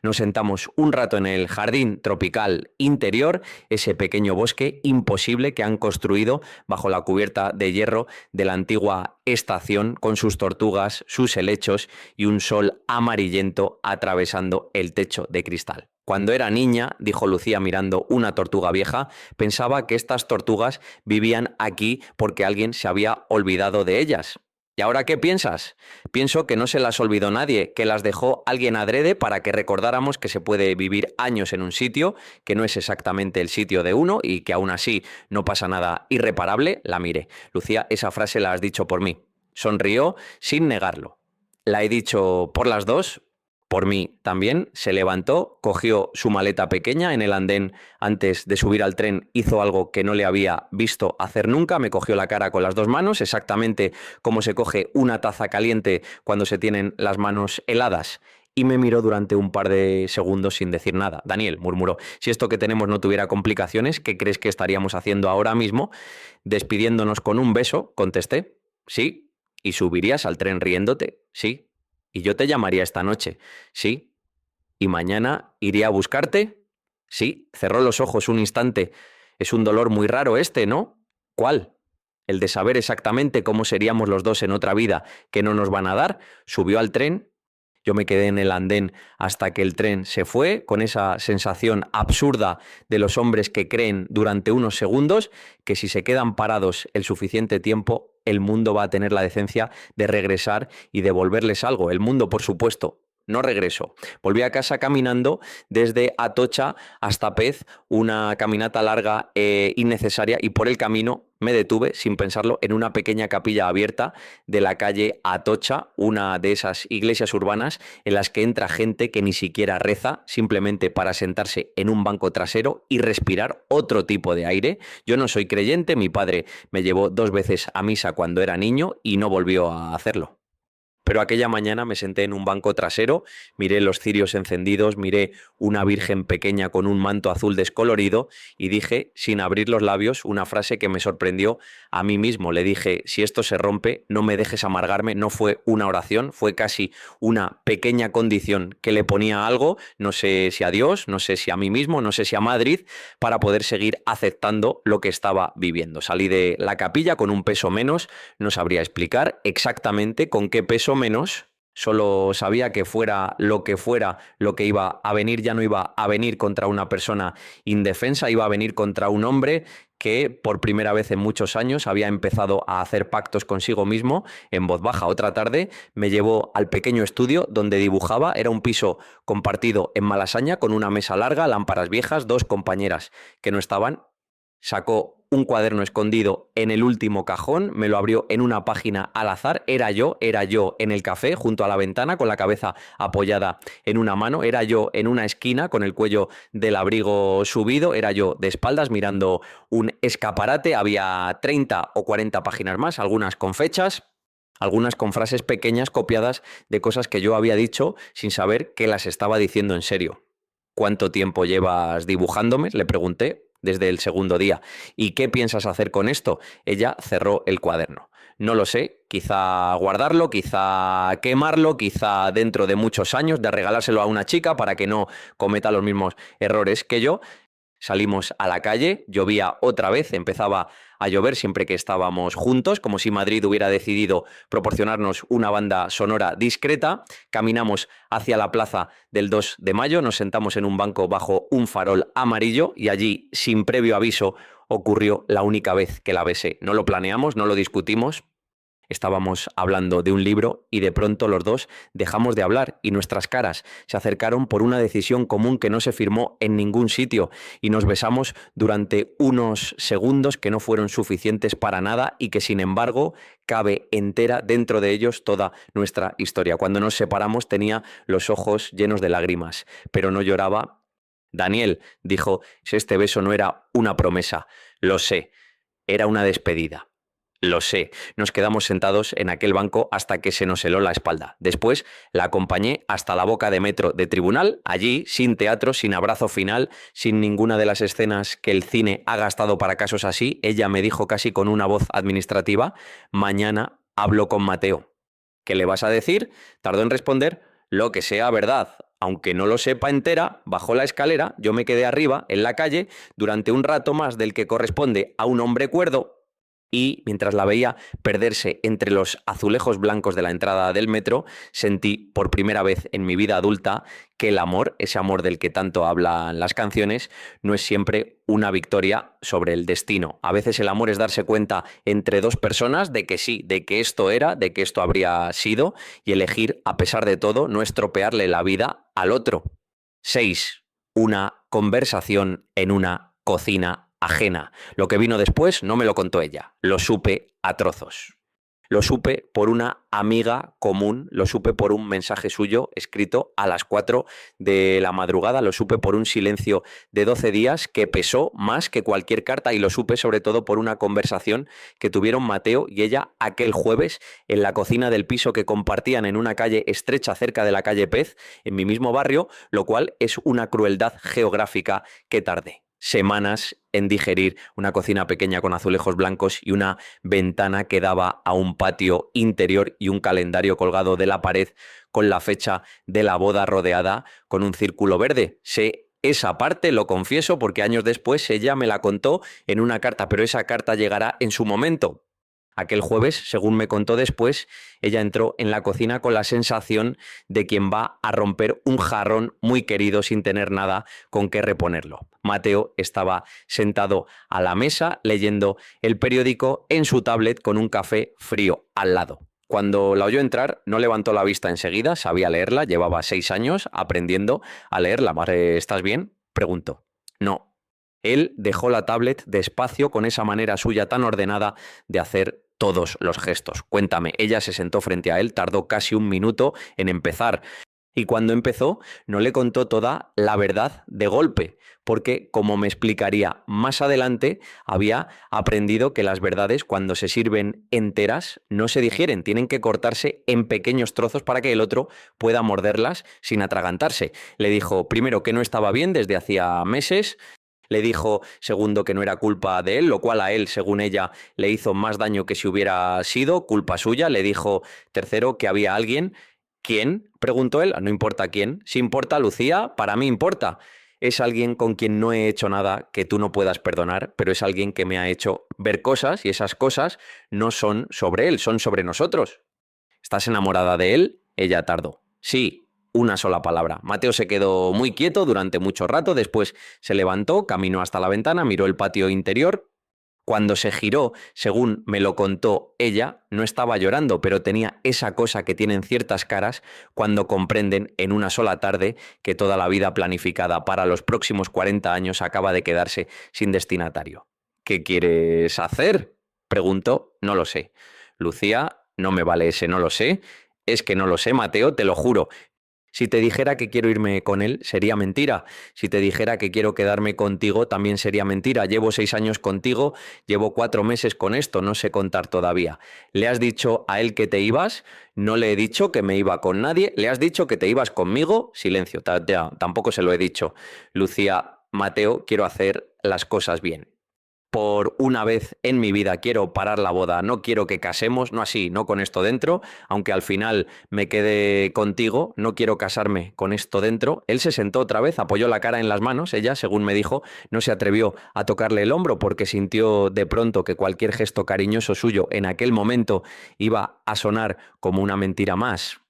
Nos sentamos un rato en el jardín tropical interior, ese pequeño bosque imposible que han construido bajo la cubierta de hierro de la antigua estación, con sus tortugas, sus helechos y un sol amarillento atravesando el techo de cristal. Cuando era niña, dijo Lucía mirando una tortuga vieja, pensaba que estas tortugas vivían aquí porque alguien se había olvidado de ellas. ¿Y ahora qué piensas? Pienso que no se las olvidó nadie, que las dejó alguien adrede para que recordáramos que se puede vivir años en un sitio, que no es exactamente el sitio de uno y que aún así no pasa nada irreparable. La miré. Lucía, esa frase la has dicho por mí. Sonrió sin negarlo. La he dicho por las dos. Por mí también. Se levantó, cogió su maleta pequeña en el andén antes de subir al tren, hizo algo que no le había visto hacer nunca, me cogió la cara con las dos manos, exactamente como se coge una taza caliente cuando se tienen las manos heladas, y me miró durante un par de segundos sin decir nada. Daniel, murmuró, si esto que tenemos no tuviera complicaciones, ¿qué crees que estaríamos haciendo ahora mismo? Despidiéndonos con un beso, contesté. Sí. ¿Y subirías al tren riéndote? Sí. ¿Y yo te llamaría esta noche? Sí. ¿Y mañana iría a buscarte? Sí. Cerró los ojos un instante. Es un dolor muy raro este, ¿no? ¿Cuál? El de saber exactamente cómo seríamos los dos en otra vida que no nos van a dar. Subió al tren. Yo me quedé en el andén hasta que el tren se fue, con esa sensación absurda de los hombres que creen durante unos segundos que si se quedan parados el suficiente tiempo, el mundo va a tener la decencia de regresar y devolverles algo. El mundo, por supuesto, no regresó. Volví a casa caminando desde Atocha hasta Pez, una caminata larga e innecesaria, y por el camino me detuve, sin pensarlo, en una pequeña capilla abierta de la calle Atocha, una de esas iglesias urbanas en las que entra gente que ni siquiera reza, simplemente para sentarse en un banco trasero y respirar otro tipo de aire. Yo no soy creyente, mi padre me llevó 2 veces a misa cuando era niño y no volvió a hacerlo. Pero aquella mañana me senté en un banco trasero, miré los cirios encendidos, miré una virgen pequeña con un manto azul descolorido y dije, sin abrir los labios, una frase que me sorprendió a mí mismo. Le dije, si esto se rompe, no me dejes amargarme. No fue una oración, fue casi una pequeña condición que le ponía algo, no sé si a Dios, no sé si a mí mismo, no sé si a Madrid, para poder seguir aceptando lo que estaba viviendo. Salí de la capilla con un peso menos, no sabría explicar exactamente con qué peso menos, solo sabía que fuera lo que iba a venir, ya no iba a venir contra una persona indefensa, iba a venir contra un hombre que por primera vez en muchos años había empezado a hacer pactos consigo mismo en voz baja. Otra tarde me llevó al pequeño estudio donde dibujaba. Era un piso compartido en Malasaña con una mesa larga, lámparas viejas, 2 compañeras que no estaban. Sacó un cuaderno escondido en el último cajón, me lo abrió en una página al azar, era yo en el café junto a la ventana con la cabeza apoyada en una mano, era yo en una esquina con el cuello del abrigo subido, era yo de espaldas mirando un escaparate, había 30 o 40 páginas más, algunas con fechas, algunas con frases pequeñas copiadas de cosas que yo había dicho sin saber que las estaba diciendo en serio. ¿Cuánto tiempo llevas dibujándome?, le pregunté. Desde el segundo día. ¿Y qué piensas hacer con esto? Ella cerró el cuaderno. No lo sé, quizá guardarlo, quizá quemarlo, quizá dentro de muchos años de regalárselo a una chica para que no cometa los mismos errores que yo. Salimos a la calle, llovía otra vez, empezaba a llover siempre que estábamos juntos, como si Madrid hubiera decidido proporcionarnos una banda sonora discreta. Caminamos hacia la plaza del 2 de mayo, nos sentamos en un banco bajo un farol amarillo y allí, sin previo aviso, ocurrió la única vez que la besé. No lo planeamos, no lo discutimos. Estábamos hablando de un libro y de pronto los dos dejamos de hablar y nuestras caras se acercaron por una decisión común que no se firmó en ningún sitio y nos besamos durante unos segundos que no fueron suficientes para nada y que sin embargo cabe entera dentro de ellos toda nuestra historia. Cuando nos separamos tenía los ojos llenos de lágrimas, pero no lloraba. Daniel, dijo, si este beso no era una promesa, lo sé, era una despedida. Lo sé, nos quedamos sentados en aquel banco hasta que se nos heló la espalda. Después la acompañé hasta la boca de metro de tribunal, allí, sin teatro, sin abrazo final, sin ninguna de las escenas que el cine ha gastado para casos así. Ella me dijo casi con una voz administrativa, mañana hablo con Mateo. ¿Qué le vas a decir? Tardó en responder, lo que sea verdad. Aunque no lo sepa entera, bajó la escalera, yo me quedé arriba, en la calle, durante un rato más del que corresponde a un hombre cuerdo, y mientras la veía perderse entre los azulejos blancos de la entrada del metro, sentí por primera vez en mi vida adulta que el amor, ese amor del que tanto hablan las canciones, no es siempre una victoria sobre el destino. A veces el amor es darse cuenta entre dos personas de que sí, de que esto era, de que esto habría sido, y elegir, a pesar de todo, no estropearle la vida al otro. 6. Una conversación en una cocina ajena. Lo que vino después no me lo contó ella. Lo supe a trozos. Lo supe por una amiga común, lo supe por un mensaje suyo escrito a las 4 de la madrugada, lo supe por un silencio de 12 días que pesó más que cualquier carta y lo supe sobre todo por una conversación que tuvieron Mateo y ella aquel jueves en la cocina del piso que compartían en una calle estrecha cerca de la calle Pez, en mi mismo barrio, lo cual es una crueldad geográfica que tardé semanas en digerir. Una cocina pequeña con azulejos blancos y una ventana que daba a un patio interior y un calendario colgado de la pared con la fecha de la boda rodeada con un círculo verde. Sé esa parte, lo confieso, porque años después ella me la contó en una carta, pero esa carta llegará en su momento. Aquel jueves, según me contó después, ella entró en la cocina con la sensación de quien va a romper un jarrón muy querido sin tener nada con qué reponerlo. Mateo estaba sentado a la mesa leyendo el periódico en su tablet con un café frío al lado. Cuando la oyó entrar, no levantó la vista enseguida, sabía leerla, llevaba 6 años aprendiendo a leerla. Madre, ¿estás bien?, preguntó. No. Él dejó la tablet despacio con esa manera suya tan ordenada de hacer todos los gestos. Cuéntame, ella se sentó frente a él, tardó casi un minuto en empezar. Y cuando empezó, no le contó toda la verdad de golpe, porque, como me explicaría más adelante, había aprendido que las verdades, cuando se sirven enteras, no se digieren, tienen que cortarse en pequeños trozos para que el otro pueda morderlas sin atragantarse. Le dijo, primero, que no estaba bien desde hacía meses. Le dijo, segundo, que no era culpa de él, lo cual a él, según ella, le hizo más daño que si hubiera sido culpa suya. Le dijo, tercero, que había alguien. ¿Quién?, preguntó él. No importa quién. Si importa, Lucía, para mí importa. Es alguien con quien no he hecho nada que tú no puedas perdonar, pero es alguien que me ha hecho ver cosas y esas cosas no son sobre él, son sobre nosotros. ¿Estás enamorada de él? Ella tardó. Sí. Una sola palabra. Mateo se quedó muy quieto durante mucho rato, después se levantó, caminó hasta la ventana, miró el patio interior. Cuando se giró, según me lo contó ella, no estaba llorando, pero tenía esa cosa que tienen ciertas caras cuando comprenden en una sola tarde que toda la vida planificada para los próximos 40 años acaba de quedarse sin destinatario. ¿Qué quieres hacer? Preguntó. No lo sé. Lucía, no me vale ese no lo sé. Es que no lo sé, Mateo, te lo juro. Si te dijera que quiero irme con él, sería mentira. Si te dijera que quiero quedarme contigo, también sería mentira. Llevo 6 años contigo, llevo 4 meses con esto, no sé contar todavía. ¿Le has dicho a él que te ibas? No le he dicho que me iba con nadie. ¿Le has dicho que te ibas conmigo? Silencio, tampoco se lo he dicho. Lucía, Mateo, quiero hacer las cosas bien. Por una vez en mi vida quiero parar la boda, no quiero que casemos, no así, no con esto dentro, aunque al final me quede contigo, no quiero casarme con esto dentro. Él se sentó otra vez, apoyó la cara en las manos, ella, según me dijo, no se atrevió a tocarle el hombro porque sintió de pronto que cualquier gesto cariñoso suyo en aquel momento iba a sonar como una mentira más.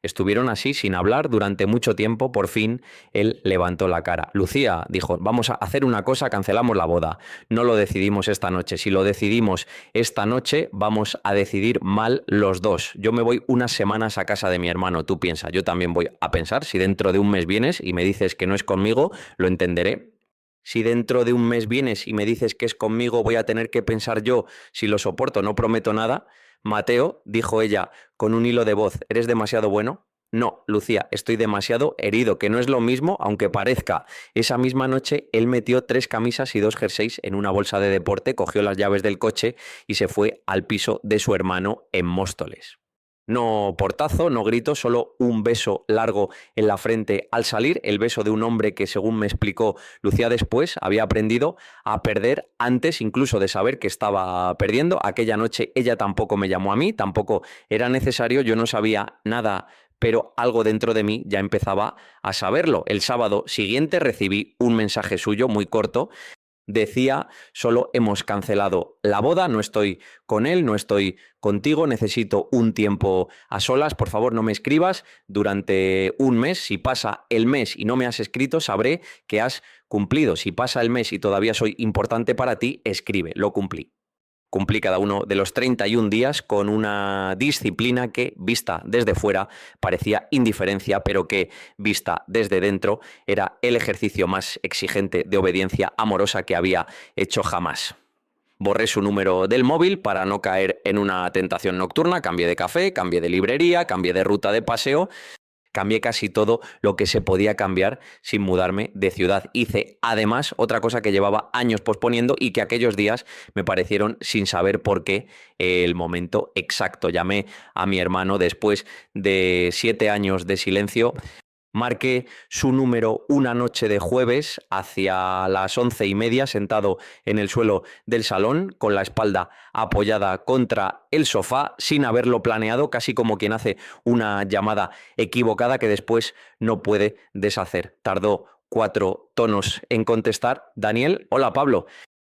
Estuvieron así sin hablar durante mucho tiempo. Por fin él levantó la cara. Lucía dijo, vamos a hacer una cosa, cancelamos la boda. No lo decidimos esta noche. Si lo decidimos esta noche, vamos a decidir mal los dos. Yo me voy unas semanas a casa de mi hermano. Tú piensas, yo también voy a pensar. Si dentro de un mes vienes y me dices que no es conmigo, lo entenderé. Si dentro de un mes vienes y me dices que es conmigo, voy a tener que pensar yo si lo soporto, no prometo nada. Mateo, dijo ella con un hilo de voz, ¿eres demasiado bueno? No, Lucía, estoy demasiado herido, que no es lo mismo, aunque parezca. Esa misma noche él metió 3 camisas y 2 jerseys en una bolsa de deporte, cogió las llaves del coche y se fue al piso de su hermano en Móstoles. No portazo, no grito, solo un beso largo en la frente al salir, el beso de un hombre que, según me explicó Lucía después, había aprendido a perder antes incluso de saber que estaba perdiendo. Aquella noche ella tampoco me llamó a mí, tampoco era necesario, yo no sabía nada, pero algo dentro de mí ya empezaba a saberlo. El sábado siguiente recibí un mensaje suyo muy corto. Decía, solo hemos cancelado la boda, no estoy con él, no estoy contigo, necesito un tiempo a solas, por favor no me escribas durante un mes. Si pasa el mes y no me has escrito, sabré que has cumplido. Si pasa el mes y todavía soy importante para ti, escribe, lo cumplí. Cumplí cada uno de los 31 días con una disciplina que, vista desde fuera, parecía indiferencia, pero que, vista desde dentro, era el ejercicio más exigente de obediencia amorosa que había hecho jamás. Borré su número del móvil para no caer en una tentación nocturna, cambié de café, cambié de librería, cambié de ruta de paseo. Cambié casi todo lo que se podía cambiar sin mudarme de ciudad. Hice además otra cosa que llevaba años posponiendo y que aquellos días me parecieron, sin saber por qué, el momento exacto. Llamé a mi hermano después de 7 años de silencio. Marqué su número una noche de jueves hacia las 11:30, sentado en el suelo del salón, con la espalda apoyada contra el sofá, sin haberlo planeado, casi como quien hace una llamada equivocada que después no puede deshacer. Tardó 4 tonos en contestar. Daniel, hola Pablo.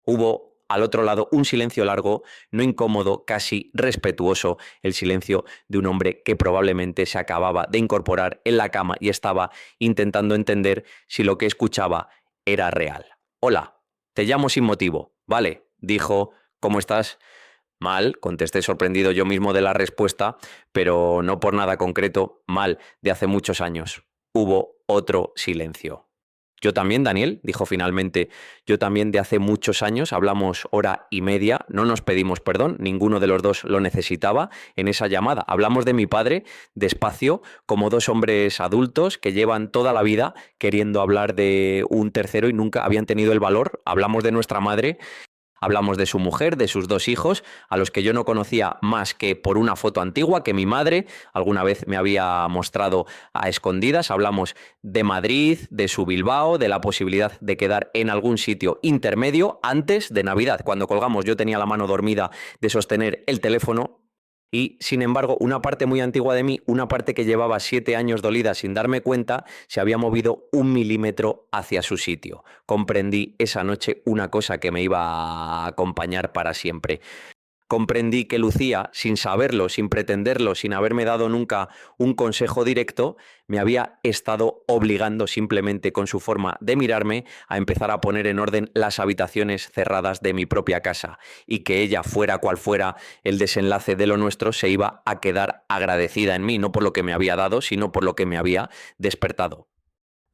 Hubo al otro lado un silencio largo, no incómodo, casi respetuoso, el silencio de un hombre que probablemente se acababa de incorporar en la cama y estaba intentando entender si lo que escuchaba era real. Hola, te llamo sin motivo. Vale, dijo, ¿cómo estás? Mal, contesté sorprendido yo mismo de la respuesta, pero no por nada concreto, mal, de hace muchos años. Hubo otro silencio. Yo también, Daniel, dijo finalmente, yo también de hace muchos años, hablamos hora y media, no nos pedimos perdón, ninguno de los dos lo necesitaba en esa llamada. Hablamos de mi padre despacio, como dos hombres adultos que llevan toda la vida queriendo hablar de un tercero y nunca habían tenido el valor. Hablamos de nuestra madre. Hablamos de su mujer, de sus 2 hijos, a los que yo no conocía más que por una foto antigua que mi madre alguna vez me había mostrado a escondidas. Hablamos de Madrid, de su Bilbao, de la posibilidad de quedar en algún sitio intermedio antes de Navidad. Cuando colgamos yo tenía la mano dormida de sostener el teléfono. Y, sin embargo, una parte muy antigua de mí, una parte que llevaba 7 años dolida sin darme cuenta, se había movido 1 milímetro hacia su sitio. Comprendí esa noche una cosa que me iba a acompañar para siempre. Comprendí que Lucía, sin saberlo, sin pretenderlo, sin haberme dado nunca un consejo directo, me había estado obligando simplemente con su forma de mirarme a empezar a poner en orden las habitaciones cerradas de mi propia casa y que ella, fuera cual fuera el desenlace de lo nuestro, se iba a quedar agradecida en mí, no por lo que me había dado, sino por lo que me había despertado.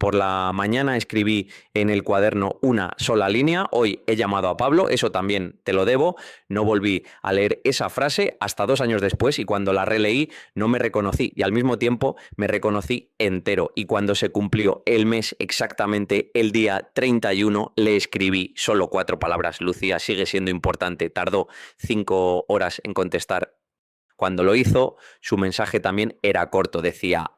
Por la mañana escribí en el cuaderno una sola línea. Hoy he llamado a Pablo, eso también te lo debo. No volví a leer esa frase hasta 2 años después y cuando la releí no me reconocí y al mismo tiempo me reconocí entero. Y cuando se cumplió el mes exactamente, el día 31, le escribí solo 4 palabras. Lucía, sigue siendo importante. Tardó 5 horas en contestar. Cuando lo hizo, su mensaje también era corto. Decía: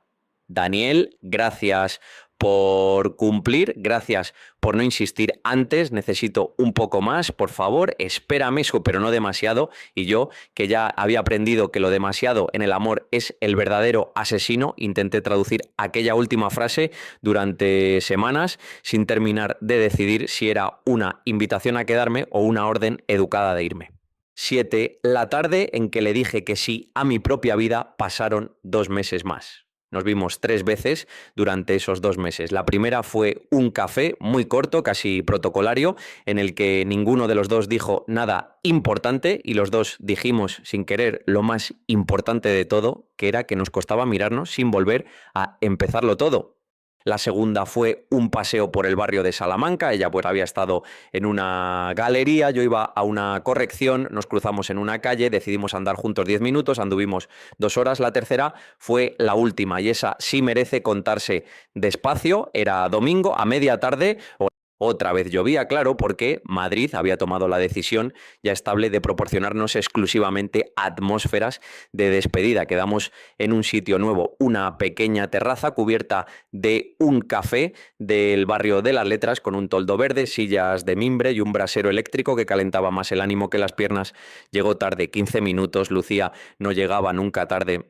Daniel, gracias por cumplir, gracias por no insistir antes, necesito un poco más, por favor, espérame, pero no demasiado. Y yo, que ya había aprendido que lo demasiado en el amor es el verdadero asesino, intenté traducir aquella última frase durante semanas sin terminar de decidir si era una invitación a quedarme o una orden educada de irme. 7. La tarde en que le dije que sí a mi propia vida pasaron 2 meses más. Nos vimos 3 veces durante esos 2 meses. La primera fue un café muy corto, casi protocolario, en el que ninguno de los dos dijo nada importante y los dos dijimos sin querer lo más importante de todo, que era que nos costaba mirarnos sin volver a empezarlo todo. La segunda fue un paseo por el barrio de Salamanca. Ella pues había estado en una galería, yo iba a una corrección, nos cruzamos en una calle, decidimos andar juntos 10 minutos, anduvimos 2 horas. La tercera fue la última y esa sí merece contarse despacio. Era domingo a media tarde. Otra vez llovía, claro, porque Madrid había tomado la decisión ya estable de proporcionarnos exclusivamente atmósferas de despedida. Quedamos en un sitio nuevo, una pequeña terraza cubierta de un café del barrio de las Letras con un toldo verde, sillas de mimbre y un brasero eléctrico que calentaba más el ánimo que las piernas. Llegó tarde, 15 minutos, Lucía no llegaba nunca tarde.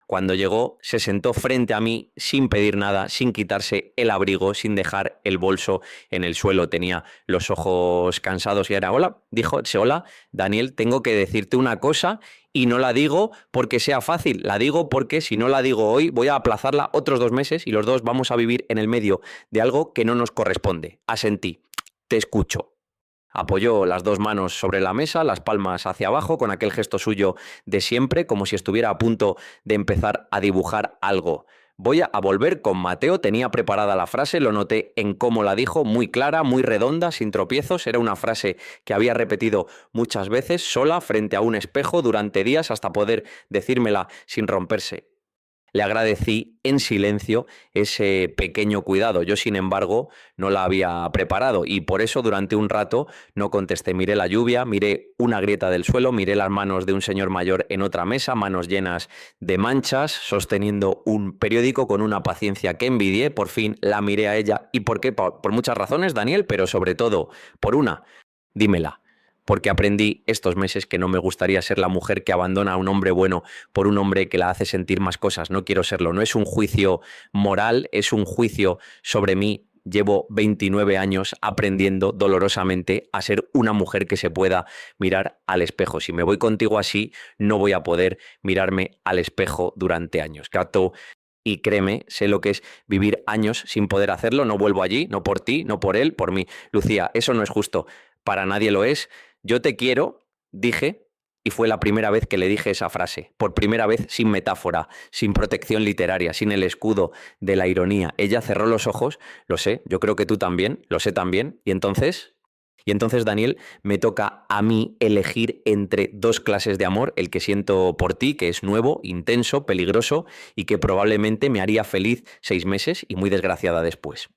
Cuando llegó, se sentó frente a mí sin pedir nada, sin quitarse el abrigo, sin dejar el bolso en el suelo. Tenía los ojos cansados y era: hola, dijo, hola, Daniel, tengo que decirte una cosa y no la digo porque sea fácil, la digo porque si no la digo hoy voy a aplazarla otros 2 meses y los dos vamos a vivir en el medio de algo que no nos corresponde. Asentí, te escucho. Apoyó las 2 manos sobre la mesa, las palmas hacia abajo, con aquel gesto suyo de siempre, como si estuviera a punto de empezar a dibujar algo. Voy a volver con Mateo, tenía preparada la frase, lo noté en cómo la dijo, muy clara, muy redonda, sin tropiezos. Era una frase que había repetido muchas veces, sola, frente a un espejo, durante días, hasta poder decírmela sin romperse. Le agradecí en silencio ese pequeño cuidado. Yo, sin embargo, no la había preparado y por eso durante un rato no contesté. Miré la lluvia, miré una grieta del suelo, miré las manos de un señor mayor en otra mesa, manos llenas de manchas, sosteniendo un periódico con una paciencia que envidié. Por fin la miré a ella. ¿Y por qué? Por muchas razones, Daniel, pero sobre todo por una. Dímela. Porque aprendí estos meses que no me gustaría ser la mujer que abandona a un hombre bueno por un hombre que la hace sentir más cosas. No quiero serlo. No es un juicio moral, es un juicio sobre mí. Llevo 29 años aprendiendo dolorosamente a ser una mujer que se pueda mirar al espejo. Si me voy contigo así, no voy a poder mirarme al espejo durante años. Cato. Y créeme, sé lo que es vivir años sin poder hacerlo. No vuelvo allí, no por ti, no por él, por mí. Lucía, eso no es justo. Para nadie lo es. Yo te quiero, dije, y fue la primera vez que le dije esa frase. Por primera vez sin metáfora, sin protección literaria, sin el escudo de la ironía. Ella cerró los ojos, lo sé, yo creo que tú también, lo sé también. Y entonces, Daniel, me toca a mí elegir entre 2 clases de amor, el que siento por ti, que es nuevo, intenso, peligroso y que probablemente me haría feliz 6 meses y muy desgraciada después.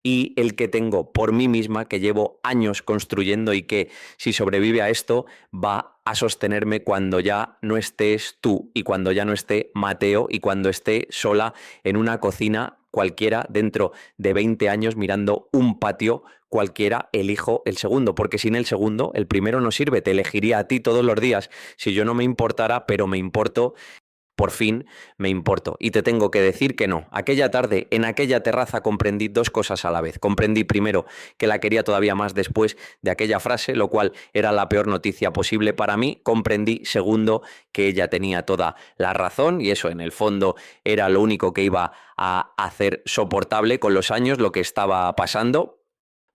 Y el que tengo por mí misma, que llevo años construyendo y que, si sobrevive a esto, va a sostenerme cuando ya no estés tú y cuando ya no esté Mateo y cuando esté sola en una cocina cualquiera dentro de 20 años mirando un patio cualquiera, elijo el segundo, porque sin el segundo, el primero no sirve. Te elegiría a ti todos los días si yo no me importara, pero me importo. Por fin me importo y te tengo que decir que no. Aquella tarde, en aquella terraza, comprendí 2 cosas a la vez. Comprendí primero que la quería todavía más después de aquella frase, lo cual era la peor noticia posible para mí. Comprendí, segundo, que ella tenía toda la razón y eso en el fondo era lo único que iba a hacer soportable con los años lo que estaba pasando.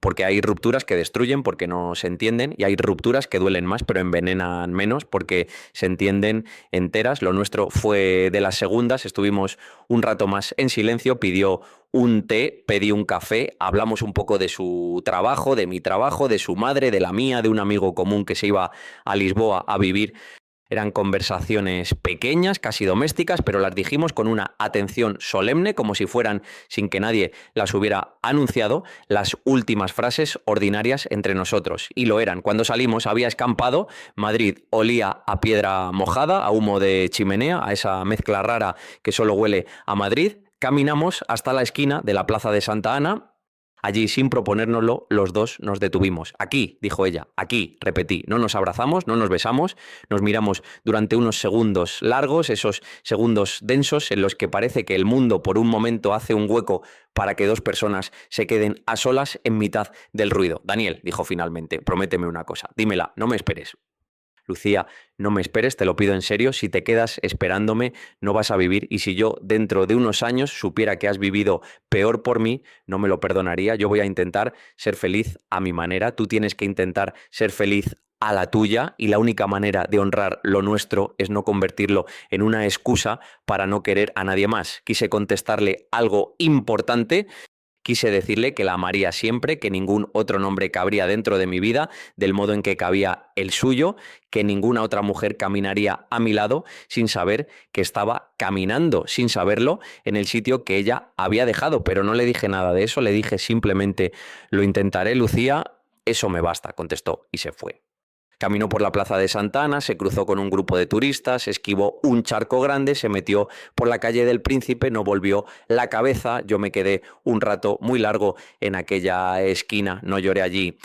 porque hay rupturas que destruyen porque no se entienden y hay rupturas que duelen más pero envenenan menos porque se entienden enteras. Lo nuestro fue de las segundas, estuvimos un rato más en silencio, pidió un té, pedí un café, hablamos un poco de su trabajo, de mi trabajo, de su madre, de la mía, de un amigo común que se iba a Lisboa a vivir. Eran conversaciones pequeñas, casi domésticas, pero las dijimos con una atención solemne, como si fueran, sin que nadie las hubiera anunciado, las últimas frases ordinarias entre nosotros. Y lo eran. Cuando salimos había escampado, Madrid olía a piedra mojada, a humo de chimenea, a esa mezcla rara que solo huele a Madrid. Caminamos hasta la esquina de la Plaza de Santa Ana. Allí, sin proponérnoslo, los dos nos detuvimos. Aquí, dijo ella, aquí, repetí, no nos abrazamos, no nos besamos, nos miramos durante unos segundos largos, esos segundos densos en los que parece que el mundo por un momento hace un hueco para que dos personas se queden a solas en mitad del ruido. Daniel, dijo finalmente, prométeme una cosa, dímela, no me esperes. Lucía, no me esperes, te lo pido en serio, si te quedas esperándome no vas a vivir y si yo dentro de unos años supiera que has vivido peor por mí, no me lo perdonaría. Yo voy a intentar ser feliz a mi manera, tú tienes que intentar ser feliz a la tuya y la única manera de honrar lo nuestro es no convertirlo en una excusa para no querer a nadie más. Quise contestarle algo importante. Quise decirle que la amaría siempre, que ningún otro nombre cabría dentro de mi vida, del modo en que cabía el suyo, que ninguna otra mujer caminaría a mi lado sin saber que estaba caminando, sin saberlo, en el sitio que ella había dejado. Pero no le dije nada de eso, le dije simplemente, lo intentaré, Lucía, eso me basta, contestó y se fue. Caminó por la plaza de Santa Ana, se cruzó con un grupo de turistas, esquivó un charco grande, se metió por la calle del Príncipe, no volvió la cabeza. Yo me quedé un rato muy largo en aquella esquina, no lloré allí.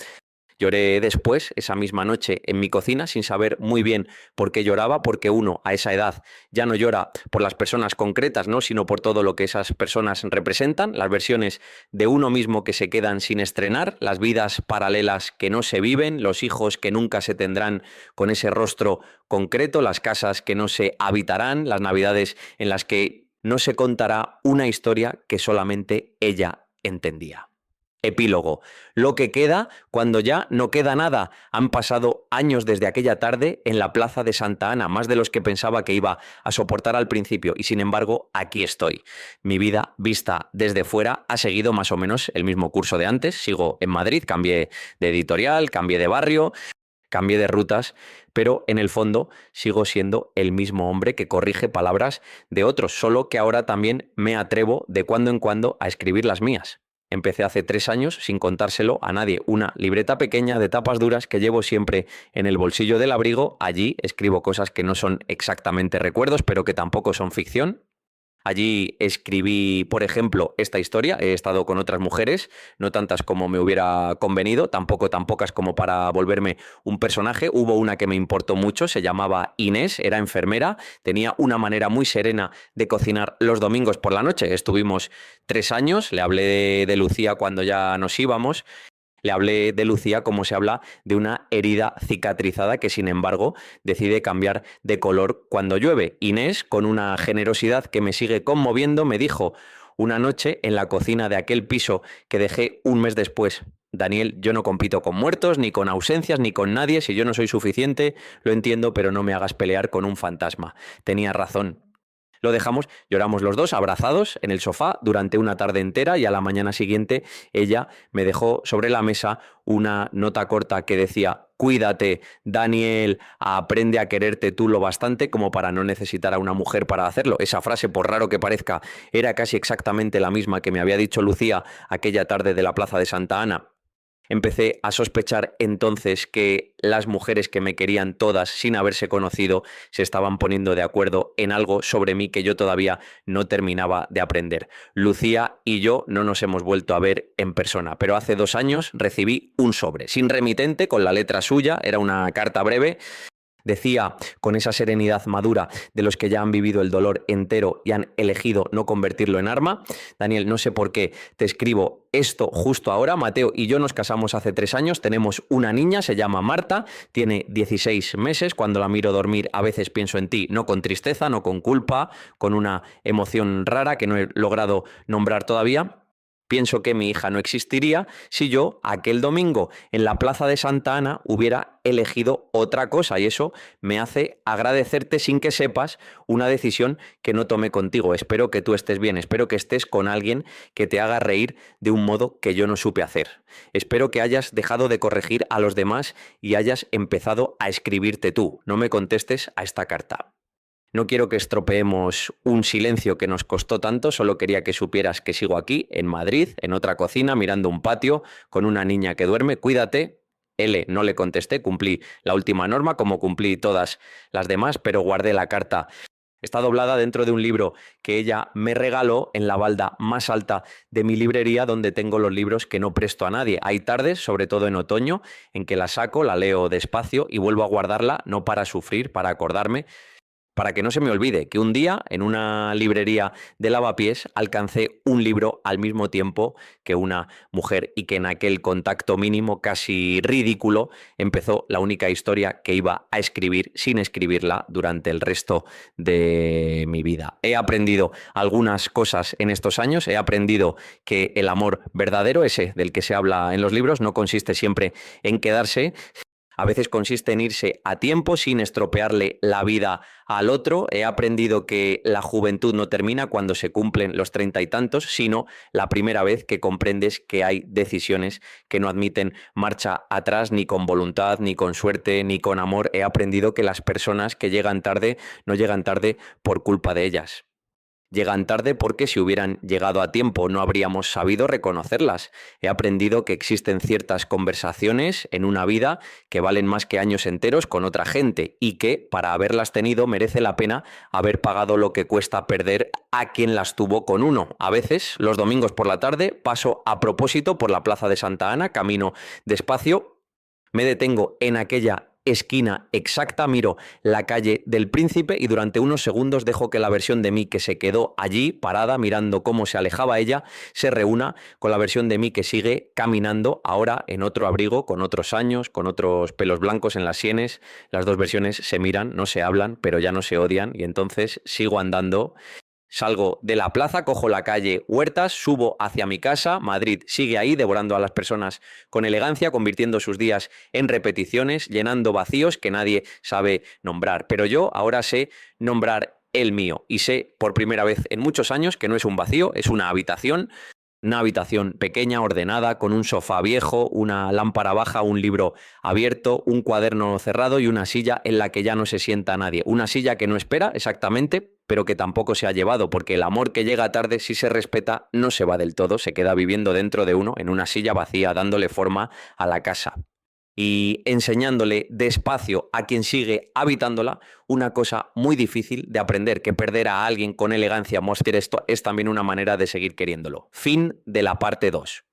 Lloré después, esa misma noche, en mi cocina, sin saber muy bien por qué lloraba, porque uno a esa edad ya no llora por las personas concretas, ¿no?, sino por todo lo que esas personas representan, las versiones de uno mismo que se quedan sin estrenar, las vidas paralelas que no se viven, los hijos que nunca se tendrán con ese rostro concreto, las casas que no se habitarán, las navidades en las que no se contará una historia que solamente ella entendía. Epílogo. Lo que queda cuando ya no queda nada. Han pasado años desde aquella tarde en la plaza de Santa Ana, más de los que pensaba que iba a soportar al principio, y sin embargo aquí estoy. Mi vida, vista desde fuera, ha seguido más o menos el mismo curso de antes. Sigo en Madrid, cambié de editorial, cambié de barrio, cambié de rutas, pero en el fondo sigo siendo el mismo hombre que corrige palabras de otros, solo que ahora también me atrevo de cuando en cuando a escribir las mías. Empecé hace 3 años sin contárselo a nadie, una libreta pequeña de tapas duras que llevo siempre en el bolsillo del abrigo. Allí escribo cosas que no son exactamente recuerdos, pero que tampoco son ficción. Allí escribí, por ejemplo, esta historia. He estado con otras mujeres, no tantas como me hubiera convenido, tampoco tan pocas como para volverme un personaje. Hubo una que me importó mucho, se llamaba Inés, era enfermera, tenía una manera muy serena de cocinar los domingos por la noche. Estuvimos 3 años, le hablé de Lucía cuando ya nos íbamos. Le hablé de Lucía como se habla de una herida cicatrizada que, sin embargo, decide cambiar de color cuando llueve. Inés, con una generosidad que me sigue conmoviendo, me dijo una noche en la cocina de aquel piso que dejé un mes después: Daniel, yo no compito con muertos, ni con ausencias, ni con nadie. Si yo no soy suficiente, lo entiendo, pero no me hagas pelear con un fantasma. Tenía razón. Lo dejamos, lloramos los dos abrazados en el sofá durante una tarde entera y a la mañana siguiente ella me dejó sobre la mesa una nota corta que decía: cuídate, Daniel, aprende a quererte tú lo bastante como para no necesitar a una mujer para hacerlo. Esa frase, por raro que parezca, era casi exactamente la misma que me había dicho Lucía aquella tarde de la plaza de Santa Ana. Empecé a sospechar entonces que las mujeres que me querían todas sin haberse conocido se estaban poniendo de acuerdo en algo sobre mí que yo todavía no terminaba de aprender. Lucía y yo no nos hemos vuelto a ver en persona, pero hace 2 años recibí un sobre, sin remitente, con la letra suya, era una carta breve. Decía con esa serenidad madura de los que ya han vivido el dolor entero y han elegido no convertirlo en arma: Daniel, no sé por qué te escribo esto justo ahora. Mateo y yo nos casamos hace 3 años, tenemos una niña, se llama Marta, tiene 16 meses. Cuando la miro dormir a veces pienso en ti, no con tristeza, no con culpa, con una emoción rara que no he logrado nombrar todavía. Pienso que mi hija no existiría si yo aquel domingo en la plaza de Santa Ana hubiera elegido otra cosa y eso me hace agradecerte sin que sepas una decisión que no tomé contigo. Espero que tú estés bien, espero que estés con alguien que te haga reír de un modo que yo no supe hacer. Espero que hayas dejado de corregir a los demás y hayas empezado a escribirte tú. No me contestes a esta carta. No quiero que estropeemos un silencio que nos costó tanto, solo quería que supieras que sigo aquí, en Madrid, en otra cocina, mirando un patio, con una niña que duerme. Cuídate. L, no le contesté, cumplí la última norma como cumplí todas las demás, pero guardé la carta. Está doblada dentro de un libro que ella me regaló en la balda más alta de mi librería, donde tengo los libros que no presto a nadie. Hay tardes, sobre todo en otoño, en que la saco, la leo despacio y vuelvo a guardarla, no para sufrir, para acordarme, para que no se me olvide que un día en una librería de Lavapiés alcancé un libro al mismo tiempo que una mujer y que en aquel contacto mínimo casi ridículo empezó la única historia que iba a escribir sin escribirla durante el resto de mi vida. He aprendido algunas cosas en estos años, he aprendido que el amor verdadero, ese del que se habla en los libros, no consiste siempre en quedarse. A veces consiste en irse a tiempo sin estropearle la vida al otro. He aprendido que la juventud no termina cuando se cumplen los 30 y tantos, sino la primera vez que comprendes que hay decisiones que no admiten marcha atrás, ni con voluntad, ni con suerte, ni con amor. He aprendido que las personas que llegan tarde no llegan tarde por culpa de ellas. Llegan tarde porque si hubieran llegado a tiempo no habríamos sabido reconocerlas. He aprendido que existen ciertas conversaciones en una vida que valen más que años enteros con otra gente y que para haberlas tenido merece la pena haber pagado lo que cuesta perder a quien las tuvo con uno. A veces, los domingos por la tarde, paso a propósito por la plaza de Santa Ana, camino despacio, me detengo en aquella esquina exacta, miro la calle del Príncipe y durante unos segundos dejo que la versión de mí que se quedó allí parada mirando cómo se alejaba ella se reúna con la versión de mí que sigue caminando ahora en otro abrigo, con otros años, con otros pelos blancos en las sienes. Las dos versiones se miran, no se hablan, pero ya no se odian y entonces sigo andando. Salgo de la plaza, cojo la calle Huertas, subo hacia mi casa. Madrid sigue ahí devorando a las personas con elegancia, convirtiendo sus días en repeticiones, llenando vacíos que nadie sabe nombrar. Pero yo ahora sé nombrar el mío y sé por primera vez en muchos años que no es un vacío, es una habitación. Una habitación pequeña, ordenada, con un sofá viejo, una lámpara baja, un libro abierto, un cuaderno cerrado y una silla en la que ya no se sienta nadie. Una silla que no espera exactamente, pero que tampoco se ha llevado, porque el amor que llega tarde, si se respeta, no se va del todo, se queda viviendo dentro de uno, en una silla vacía, dándole forma a la casa y enseñándole despacio a quien sigue habitándola una cosa muy difícil de aprender, que perder a alguien con elegancia, mostrar esto es también una manera de seguir queriéndolo. Fin de la parte 2.